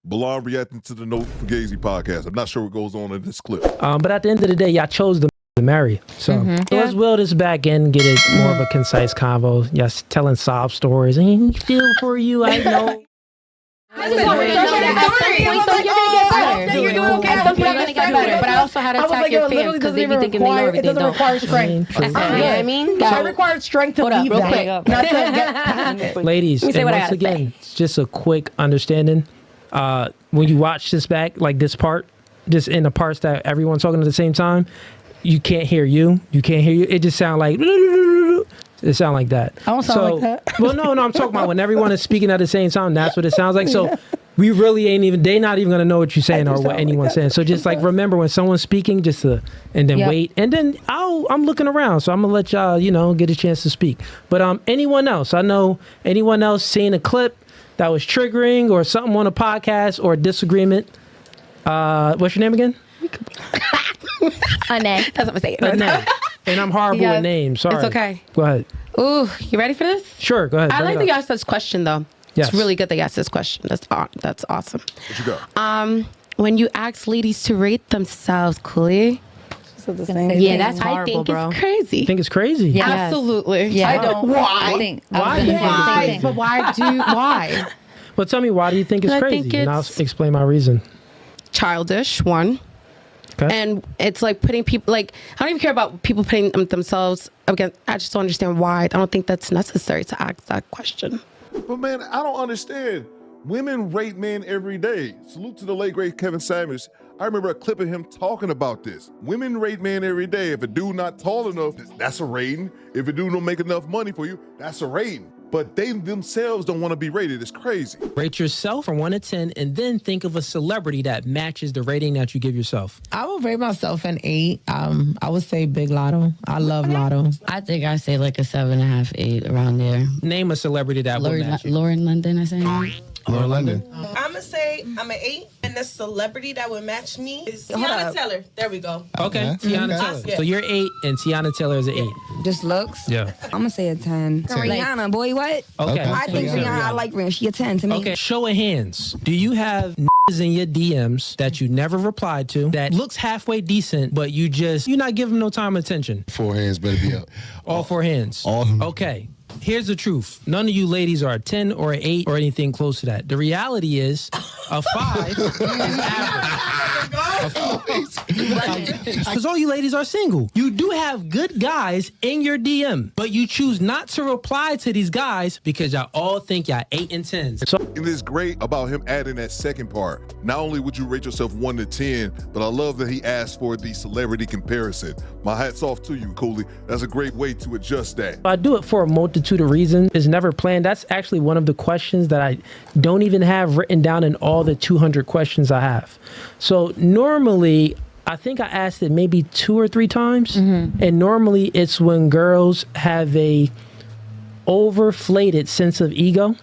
Blonde reacting to the No Fugazi podcast. I'm not sure what goes on in this clip. But at the end of the day, y'all chose to marry. So let's wheel this back in, get it more of a concise convo. Yes, telling sob stories. I feel for you, I know. I just want to know that at some point you're going to get better. You're doing okay. At some point you're going to get better. But I also had to attack your fans because they be thinking they know everything. It doesn't require strength. You know what I mean? I required strength to leave that. Not to get past it. Ladies, and once again, it's just a quick understanding. When you watch this back, like this part, just in the parts that everyone's talking at the same time, you can't hear you. You can't hear you. It just sounds like... It sounds like that. I don't sound like that. Well, no, I'm talking about when everyone is speaking at the same time, that's what it sounds like. So we really ain't even, they not even going to know what you're saying or what anyone's saying. So just like remember when someone's speaking, just to, and then wait. And then I'm looking around. So I'm going to let y'all, get a chance to speak. But anyone else, I know anyone else seeing a clip that was triggering or something on a podcast or a disagreement. What's your name again? Ane. That's what I'm saying. Ane. And I'm horrible with names. Sorry. It's okay. Go ahead. Ooh, you ready for this? Sure, go ahead. I like that you asked this question, though. Yes. It's really good that you asked this question. That's awesome. What you got? When you ask ladies to rate themselves, Cooley. Yeah, that's horrible, I think it's crazy. You think it's crazy? Yeah. Absolutely. Yeah. I don't. Why? Why? But why? Well, tell me, why do you think it's I crazy? think And I'll it's- explain my reason. Childish, one. Okay. And it's like putting people, like, I don't even care about people putting themselves against, I just don't understand why. I don't think that's necessary to ask that question. But man, I don't understand. Women rate men every day. Salute to the late great Kevin Samuels. I remember a clip of him talking about this. Women rate men every day. If a dude not tall enough, that's a rating. If a dude don't make enough money for you, that's a rating. But they themselves don't want to be rated. It's crazy. Rate yourself from 1 to 10 and then think of a celebrity that matches the rating that you give yourself. I would rate myself an 8. I would say Big Lotto. I love Lotto. I think I say like a 7.5, 8 around there. Name a celebrity that would match you. Lauren London, I say. Lauren London. I'm going to say I'm an 8, and the celebrity that would match me is Tiana Taylor. There we go. Okay, Tiana Taylor. Yeah. So you're 8 and Tiana Taylor is an 8. Just looks? Yeah. I'm going to say a 10. Rihanna, boy, what? Okay. I think Rihanna, I like Rihanna. She a 10 to me. Okay, show of hands. Do you have in your DMs that you never replied to that looks halfway decent, but you're not giving no time and attention? 4 hands better be up. All 4 hands. All. Okay. Here's the truth. None of you ladies are a 10 or an 8 or anything close to that. The reality is a 5 is average. Because all you ladies are single. You do have good guys in your DM, but you choose not to reply to these guys because y'all all think y'all 8 and 10s. So And it's great about him adding that second part. Not only would you rate yourself 1 to 10, but I love that he asked for the celebrity comparison. My hat's off to you, Cooley. That's a great way to adjust that. I do it for a multitude of reasons. It's never planned. That's actually one of the questions that I don't even have written down in all the 200 questions I have. So normally, I think I asked it maybe 2 or 3 times. And normally it's when girls have a overflated sense of ego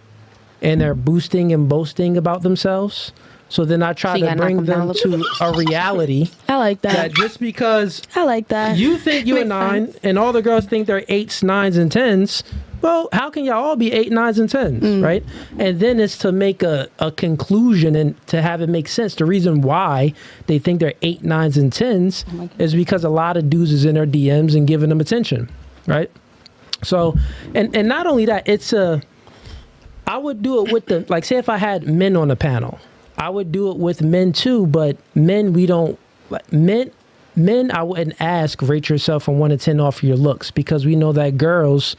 and they're boosting and boasting about themselves. So then I try to bring them to a reality. I like that. Just because I like that. you think you're a 9 and all the girls think they're 8s, 9s, and 10s, well, how can y'all all be 8, 9s, and 10s, right? And then it's to make a conclusion and to have it make sense. The reason why they think they're 8, 9s, and 10s is because a lot of dudes is in their DMs and giving them attention, right? So, and not only that, I would do it with like say if I had men on the panel, I would do it with men too, but men I wouldn't ask rate yourself from 1 to 10 off of your looks because we know that girls,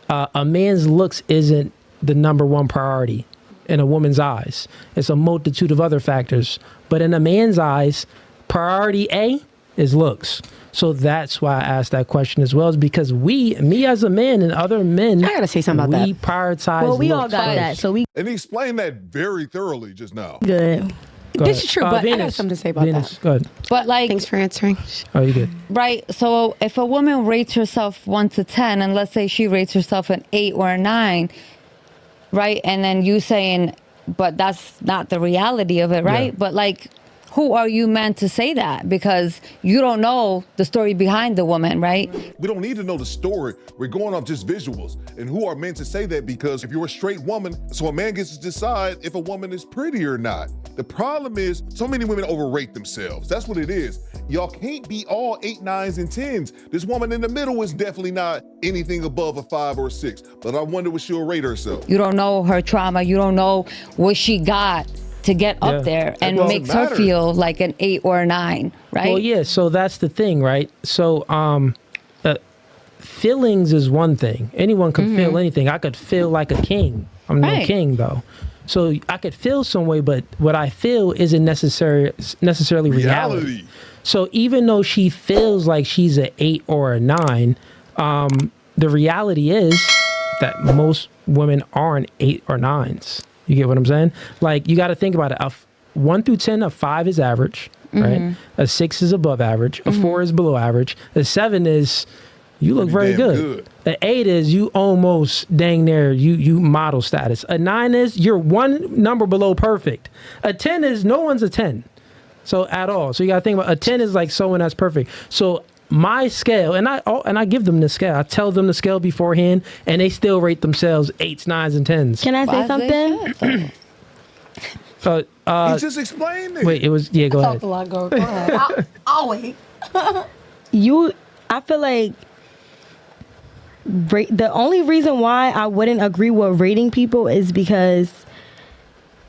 a man's looks isn't the number one priority in a woman's eyes. It's a multitude of other factors, but in a man's eyes, priority A is looks. So that's why I asked that question as well, is because me as a man and other men, I gotta say something about we that. prioritize Well, we looks all got first. that, so we And he explained that very thoroughly just now. good. Go This ahead. is true, but I got Venus, something to say about Venus, that. go ahead. But like, Thanks for answering. Oh, you good. right, so if a woman rates herself 1 to 10, and let's say she rates herself an 8 or a 9, right? And then you saying, but that's not the reality of it, right? Yeah. But like, who are you meant to say that? Because you don't know the story behind the woman, right? We don't need to know the story. We're going off just visuals. And who are men to say that? Because if you're a straight woman, so a man gets to decide if a woman is pretty or not. The problem is so many women overrate themselves. That's what it is. Y'all can't be all 8, 9s, and 10s. This woman in the middle is definitely not anything above a 5 or a 6. But I wonder what she'll rate herself. You don't know her trauma. You don't know what she got to get up there and makes her feel like an 8 or a 9, right? Well, yeah, so that's the thing, right? So feelings is one thing. Anyone can feel anything. I could feel like a king. I'm no king, though. So I could feel some way, but what I feel isn't necessarily reality. So even though she feels like she's an 8 or a 9, the reality is that most women aren't 8 or 9s. You get what I'm saying? Like, you got to think about it. 1 through 10, a 5 is average, right? A 6 is above average. A 4 is below average. A 7 is, you look very good. An 8 is, you almost dang near, you model status. A 9 is, you're one number below perfect. A 10 is, no one's a 10. So at all. So you got to think about, a 10 is like someone that's perfect. So my scale, and I give them the scale. I tell them the scale beforehand, and they still rate themselves 8s, 9s, and 10s. Can I say something? He just explained it. Wait, it was, yeah, go ahead. Go ahead. I'll wait. I feel like the only reason why I wouldn't agree with rating people is because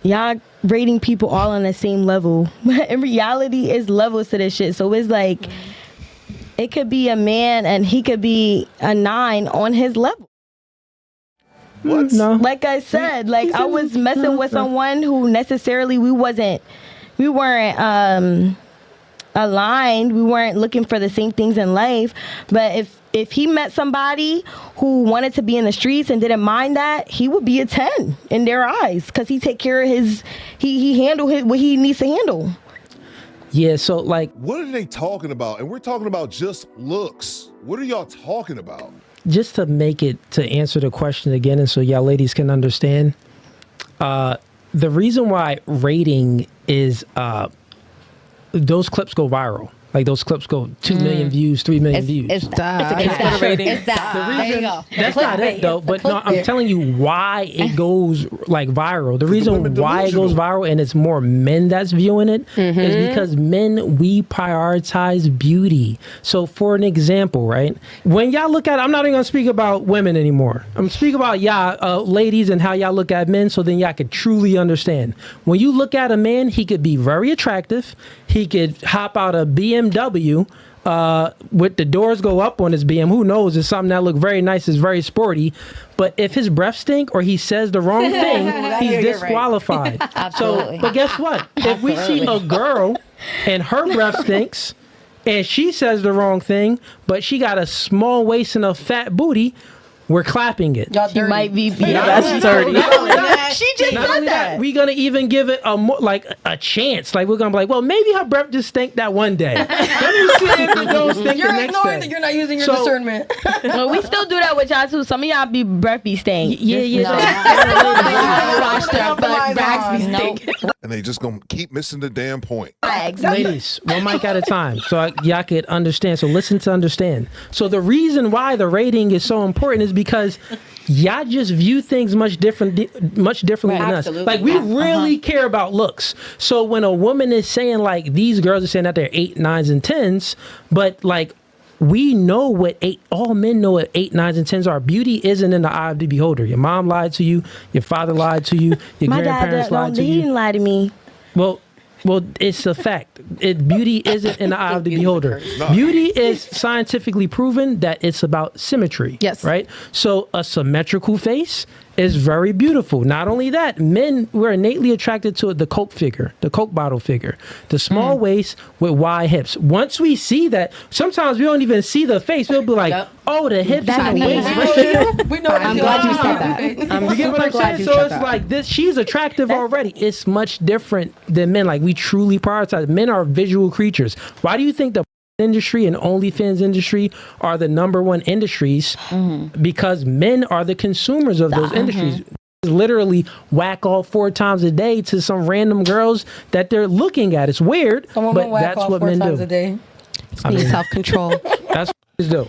y'all rating people all on the same level. In reality, it's levels to this shit. So it's like, it could be a man and he could be a 9 on his level. What? No. Like I said, like I was messing with someone who necessarily we weren't aligned. We weren't looking for the same things in life. But if he met somebody who wanted to be in the streets and didn't mind that, he would be a 10 in their eyes because he take care of he handle what he needs to handle. Yeah, so like, what are they talking about? And we're talking about just looks. What are y'all talking about? just to make it, to answer the question again, and so y'all ladies can understand, the reason why rating is, those clips go viral. Like those clips go 2 million views, 3 million views. It's that. There you go. That's not it though. But no, I'm telling you why it goes like viral. The reason why it goes viral and it's more men that's viewing it is because men, we prioritize beauty. So for an example, right? When y'all look at, I'm not even gonna speak about women anymore. I'm speaking about y'all ladies and how y'all look at men, so then y'all could truly understand. When you look at a man, he could be very attractive. He could hop out a BMW with the doors go up on his BM. Who knows? It's something that look very nice. It's very sporty. But if his breath stink or he says the wrong thing, he's disqualified. Absolutely. So, but guess what? If we see a girl and her breath stinks and she says the wrong thing, but she got a small waist and a fat booty, we're clapping it. She might be that's dirty. She just said that. We're gonna even give it a chance. Like we're gonna be like, well, maybe her breath just stink that one day. Let me see if it don't stink the next day. You're not using your discernment. Well, we still do that with y'all too. Some of y'all be breath be stink. And they just gonna keep missing the damn point. Ladies, one mic at a time, so y'all could understand. So listen to understand. So the reason why the rating is so important is because y'all just view things much differently than us. Like we really care about looks. So when a woman is saying like these girls are saying that they're 8, 9s, and 10s, but like we know what all men know what 8, 9s, and 10s are. Beauty isn't in the eye of the beholder. Your mom lied to you. Your father lied to you. Your grandparents lied to you. He didn't lie to me. Well, it's a fact. Beauty isn't in the eye of the beholder. Beauty is scientifically proven that it's about symmetry. Yes. Right? So a symmetrical face is very beautiful. Not only that, men, we're innately attracted to the Coke figure, the Coke bottle figure, the small waist with wide hips. Once we see that, sometimes we don't even see the face. We'll be like, oh, the hips and the waist. We know. I'm glad you said that. I'm super glad you said that. So it's like this, she's attractive already. It's much different than men. Like we truly prioritize. Men are visual creatures. Why do you think the industry and OnlyFans industry are the #1 industries? Because men are the consumers of those industries. literally whack off 4 times a day to some random girls that they're looking at. It's weird, but that's what men do. A day. I mean, Self-control. that's what it's do.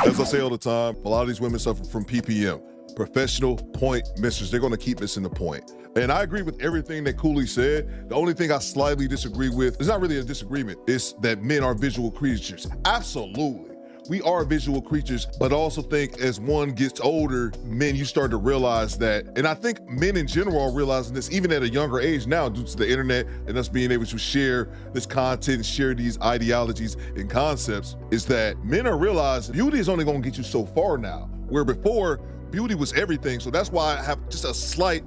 As I say all the time, a lot of these women suffer from PPM, professional point missers. They're going to keep missing the point. And I agree with everything that Cooley said. The only thing I slightly disagree with, it's not really a disagreement, it's that men are visual creatures. Absolutely. We are visual creatures, but I also think as one gets older, men, you start to realize that, and I think men in general are realizing this even at a younger age now due to the internet and us being able to share this content and share these ideologies and concepts, is that men are realizing beauty is only gonna get you so far now, where before, beauty was everything. So that's why I have just a slight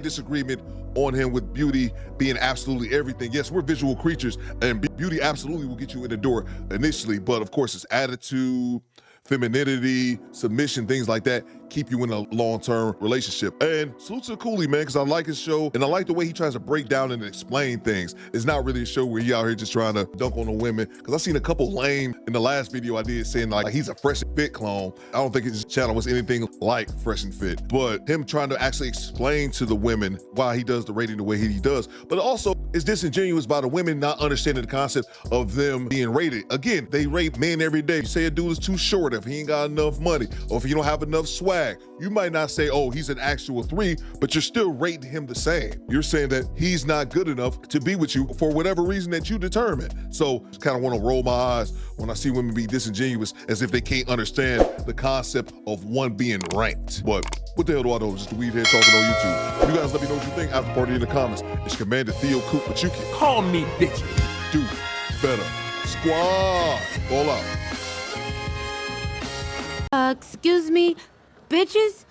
disagreement on him with beauty being absolutely everything. Yes, we're visual creatures, and beauty absolutely will get you in the door initially, but of course it's attitude, femininity, submission, things like that keep you in a long-term relationship. And salute to Cooley, man, because I like his show, and I like the way he tries to break down and explain things. It's not really a show where he out here just trying to dunk on the women, because I seen a couple lame in the last video I did saying like he's a Fresh and Fit clone. I don't think his channel was anything like Fresh and Fit, but him trying to actually explain to the women why he does the rating the way he does. But also, it's disingenuous by the women not understanding the concept of them being rated. Again, they rate men every day. You say a dude is too short, if he ain't got enough money, or if you don't have enough swag, you might not say, oh, he's an actual 3, but you're still rating him the same. You're saying that he's not good enough to be with you for whatever reason that you determine. So just kind of want to roll my eyes when I see women be disingenuous as if they can't understand the concept of one being ranked. But what the hell do I know? Just the weed head talking on YouTube. You guys let me know what you think after party in the comments. It's Commander Theo Coop, but you can call me bitch. Do better. Squad. All out. Excuse me, bitches?